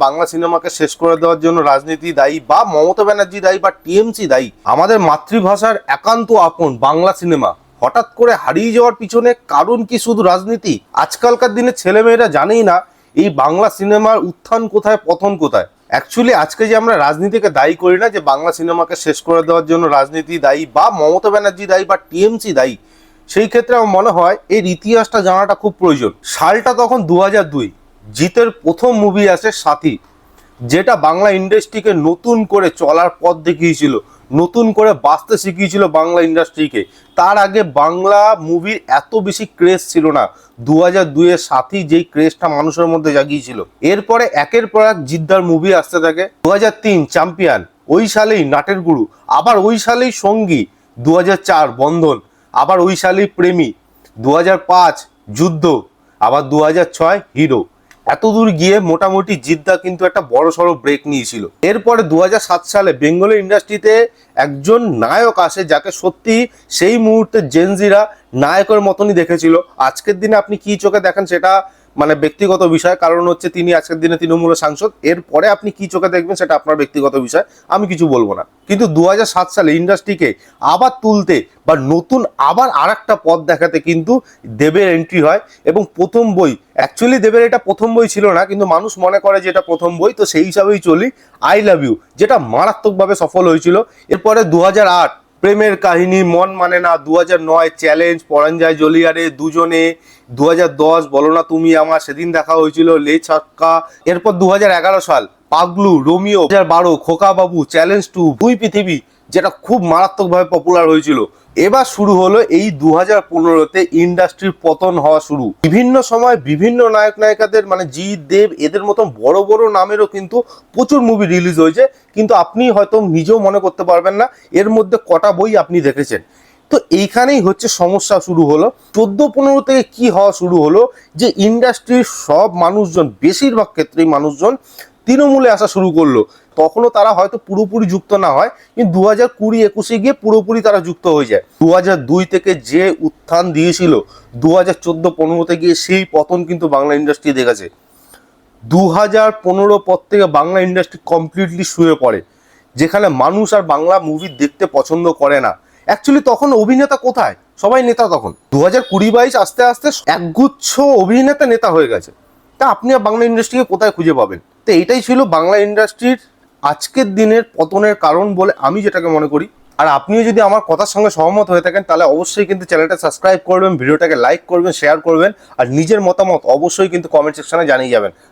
বাংলা সিনেমাকে শেষ করে দেওয়ার জন্য রাজনীতি দায়ী বা মমতা ব্যানার্জি দায়ী বা টিএমসি দায়ী। আমাদের মাতৃভাষার একান্ত আপন বাংলা সিনেমা হঠাৎ করে হারিয়ে যাওয়ার পিছনে কারণ কি শুধু রাজনীতি? আজকালকার দিনে ছেলেমেয়েরা জানেই না এই বাংলা সিনেমার উত্থান কোথায় পতন কোথায়। অ্যাকচুয়ালি আজকে যে আমরা রাজনীতিকে দায়ী করি না যে বাংলা সিনেমাকে শেষ করে দেওয়ার জন্য রাজনীতি দায়ী বা মমতা ব্যানার্জি দায়ী বা টিএমসি দায়ী, সেই ক্ষেত্রে আমার মনে হয় এর ইতিহাসটা জানাটা খুব প্রয়োজন। সালটা তখন 2002, জিতের প্রথম মুভি আসে সাথী, যেটা বাংলা ইন্ডাস্ট্রিকে নতুন করে চলার পথ দেখিয়েছিল, নতুন করে বাঁচতে শিখিয়েছিল বাংলা ইন্ডাস্ট্রিকে। তার আগে বাংলা মুভির এত বেশি ক্রেজ ছিল না। 2002-এর সাথী যেই ক্রেজটা মানুষের মধ্যে জাগিয়েছিল। এরপরে একের পর এক জিদ্দার মুভি আসতে থাকে। 2003 চ্যাম্পিয়ন, ওই সালেই নাটের গুরু, আবার ওই সালেই সঙ্গী। 2004 বন্ধন, আবার ওই সালেই প্রেমী। 2005 যুদ্ধ, আবার 2006 হিরো। এতদূর গিয়ে মোটামুটি জিদ্দা কিন্তু একটা বড়সড় ব্রেক নিয়েছিল। এরপরে 2007 সালে বেঙ্গলি ইন্ডাস্ট্রিতে একজন নায়ক আসে, যাকে সত্যি সেই মুহূর্তে জেনজিরা নায়কের মতনই দেখেছিল। আজকের দিনে আপনি কি চোখে দেখেন সেটা মানে ব্যক্তিগত বিষয়, কারণ হচ্ছে তিনি আজকের দিনে তৃণমূলের সাংসদ। এরপরে আপনি কি চোখে দেখবেন সেটা আপনার ব্যক্তিগত বিষয়, আমি কিছু বলবো না। কিন্তু 2007 সালে ইন্ডাস্ট্রিকে আবার তুলতে বা নতুন আবার আর একটা পথ দেখাতে কিন্তু দেবের এন্ট্রি হয়। এবং প্রথম বই, অ্যাকচুয়ালি দেবের এটা প্রথম বই ছিল না, কিন্তু মানুষ মনে করে যে এটা প্রথম বই, তো সেই হিসাবেই চলি। আই লাভ ইউ, যেটা মারাত্মকভাবে সফল হয়েছিল। এরপরে 2008 প্রেমের কাহিনী, মন মানে না। 2009 চ্যালেঞ্জ, পরাণ যায় জলিয়ারে, দুজনে। 2010 বলো না তুমি আমার, সেদিন দেখা হয়েছিল, লে ছক্কা। এরপর 2011 সাল পাগলু, রোমিও। 2012 খোকা বাবু, চ্যালেঞ্জ 2, দুই পৃথিবী, যেটা খুব মারাত্মকভাবে পপুলার হয়েছিল। এবার শুরু হলো এই 2015-তে ইন্ডাস্ট্রির পতন হওয়া শুরু। বিভিন্ন সময় বিভিন্ন নায়ক নায়িকাদের মানে জিৎ, দেব, এদের মতন বড় বড় নামেরও কিন্তু প্রচুর মুভি রিলিজ হয়েছে, কিন্তু আপনি হয়তো নিজেও মনে করতে পারবেন না এর মধ্যে কটা বই আপনি দেখেছেন। তো এইখানেই হচ্ছে সমস্যা শুরু হলো। 14-15 থেকে কি হওয়া শুরু হলো, যে ইন্ডাস্ট্রির সব মানুষজন, বেশিরভাগ ক্ষেত্রেই মানুষজন তৃণমূলে আসা শুরু করলো। তখনও তারা হয়তো পুরোপুরি যুক্ত না হয়, কিন্তু 2020-21-এ গিয়ে পুরোপুরি তারা যুক্ত হয়ে যায়। 2002 থেকে যে উত্থান দিয়েছিল, 2014-15-তে গিয়ে সেই পতন কিন্তু বাংলা ইন্ডাস্ট্রি দেখেছে। 2015 পর থেকে বাংলা ইন্ডাস্ট্রি কমপ্লিটলি শুয়ে পড়ে, যেখানে মানুষ আর বাংলা মুভি দেখতে পছন্দ করে না। অ্যাকচুয়ালি তখন অভিনেতা কোথায়? সবাই নেতা তখন। 2020-22 আস্তে আস্তে একগুচ্ছ অভিনেতা নেতা হয়ে গেছে। তা আপনি আর বাংলা ইন্ডাস্ট্রিকে কোথায় খুঁজে পাবেন? তো এটাই ছিল বাংলা ইন্ডাস্ট্রির আজকের দিনের পতনের কারণ বলে আমি যেটাকে মনে করি। আর আপনিও যদি আমার কথার সঙ্গে সহমত হয়ে থাকেন, তাহলে অবশ্যই কিন্তু চ্যানেলটা সাবস্ক্রাইব করবেন, ভিডিওটাকে লাইক করবেন, শেয়ার করবেন, আর নিজের মতামত অবশ্যই কিন্তু কমেন্ট সেকশনে জানিয়ে যাবেন।